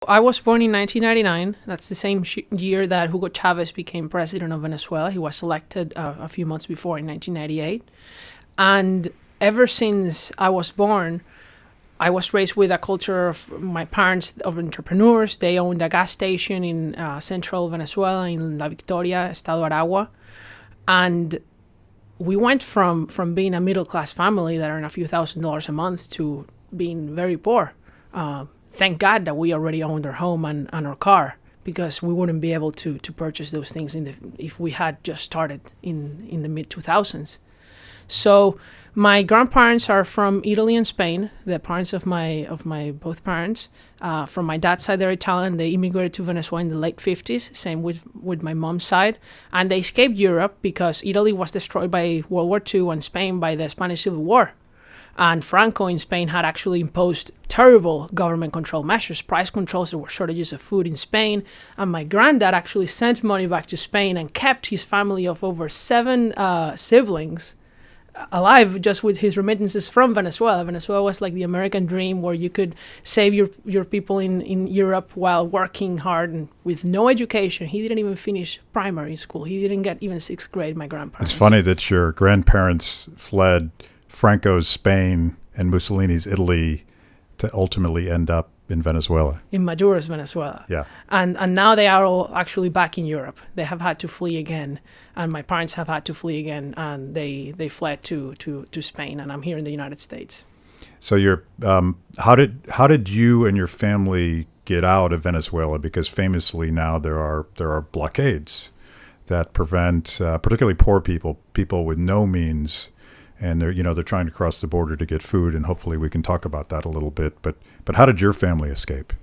I was born in 1999. That's the same year that Hugo Chavez became president of Venezuela. He was elected a few months before in 1998. And ever since I was born, I was raised with a culture of my parents of entrepreneurs. They owned a gas station in central Venezuela in La Victoria, Estado Aragua. And we went from being a middle-class family that earned a few $1,000s a month to being very poor. Thank God that we already owned our home and our car, because we wouldn't be able to purchase those things if we had just started in the mid-2000s. So my grandparents are from Italy and Spain, the parents of my both parents. From my dad's side, they're Italian. They immigrated to Venezuela in the late 50s, same with my mom's side. And they escaped Europe because Italy was destroyed by World War II and Spain by the Spanish Civil War. And Franco in Spain had actually imposed terrible government control measures, price controls. There were shortages of food in Spain. And my granddad actually sent money back to Spain and kept his family of over 7 siblings alive just with his remittances from Venezuela. Venezuela was like the American dream, where you could save your people in Europe while working hard and with no education. He didn't even finish primary school. He didn't get even 6th grade, my grandparents. It's funny that your grandparents fled Franco's Spain and Mussolini's Italy to ultimately end up in Venezuela. In Maduro's Venezuela. Yeah. And now they are all actually back in Europe. They have had to flee again. And my parents have had to flee again. And they fled to Spain. And I'm here in the United States. So you're how did you and your family get out of Venezuela? Because famously now there are blockades that prevent particularly poor people with no means. And they're trying to cross the border to get food, and hopefully we can talk about that a little bit. But how did your family escape?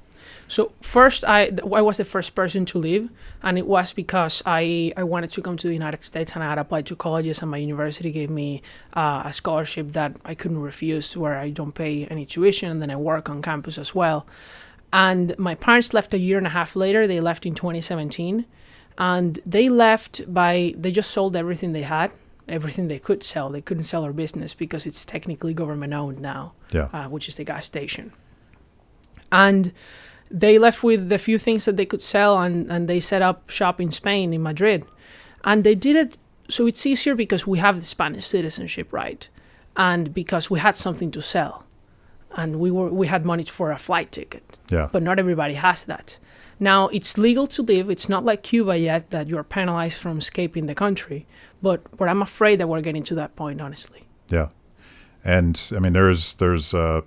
So first, I was the first person to leave, and it was because I wanted to come to the United States, and I had applied to colleges, and my university gave me a scholarship that I couldn't refuse, where I don't pay any tuition, and then I work on campus as well. And my parents left a year and a half later. They left in 2017, and they just sold everything they had. Everything they could sell. They couldn't sell our business because it's technically government owned now, which is the gas station. And they left with the few things that they could sell, and they set up shop in Spain, in Madrid. And they did it so it's easier because we have the Spanish citizenship, right? And because we had something to sell. And we had money for a flight ticket. Yeah. But not everybody has that. Now, it's legal to leave. It's not like Cuba yet that you're penalized from escaping the country. But I'm afraid that we're getting to that point, honestly. Yeah. And, I mean, there's a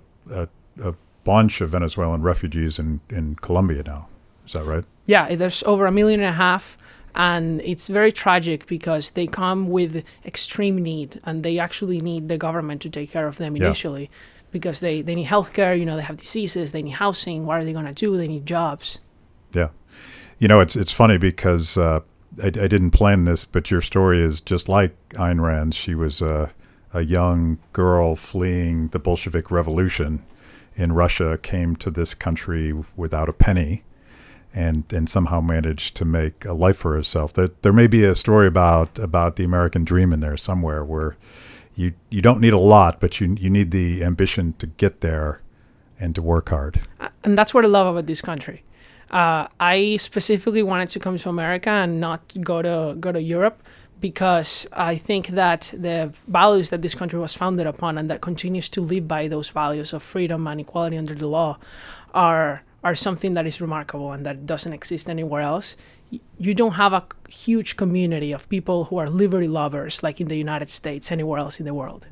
bunch of Venezuelan refugees in Colombia now. Is that right? Yeah, there's over 1.5 million. And it's very tragic because they come with extreme need. And they actually need the government to take care of them initially. Because they need healthcare, they have diseases, they need housing. What are they going to do? They need jobs. Yeah. It's funny because I didn't plan this, but your story is just like Ayn Rand's. She was a young girl fleeing the Bolshevik Revolution in Russia, came to this country without a penny, and somehow managed to make a life for herself. There may be a story about the American dream in there somewhere, where you don't need a lot, but you need the ambition to get there and to work hard. And that's what I love about this country. I specifically wanted to come to America and not go to Europe, because I think that the values that this country was founded upon and that continues to live by those values of freedom and equality under the law are something that is remarkable and that doesn't exist anywhere else. You don't have a huge community of people who are liberty lovers like in the United States anywhere else in the world.